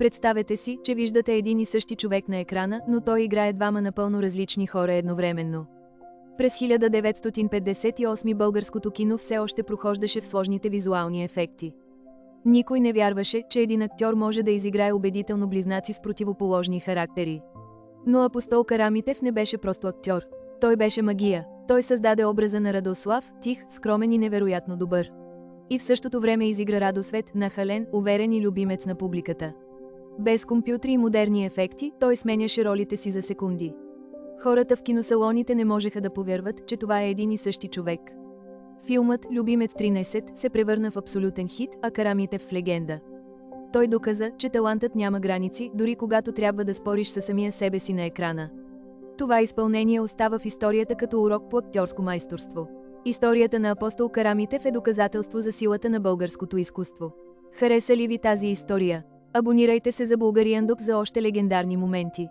Представете си, че виждате един и същи човек на екрана, но той играе двама напълно различни хора едновременно. През 1958 българското кино все още прохождаше в сложните визуални ефекти. Никой не вярваше, че един актьор може да изиграе убедително близнаци с противоположни характери. Но Апостол Карамитев не беше просто актьор. Той беше магия. Той създаде образа на Радослав, тих, скромен и невероятно добър. И в същото време изигра Радосвет, нахален, уверен и любимец на публиката. Без компютри и модерни ефекти, той сменяше ролите си за секунди. Хората в киносалоните не можеха да повярват, че това е един и същи човек. Филмът «Любимец 13» се превърна в абсолютен хит, а Карамитев в легенда. Той доказа, че талантът няма граници, дори когато трябва да спориш със самия себе си на екрана. Това изпълнение остава в историята като урок по актьорско майсторство. Историята на Апостол Карамитев е доказателство за силата на българското изкуство. Хареса ли ви тази история? Абонирайте се за Bulgarian Doc за още легендарни моменти.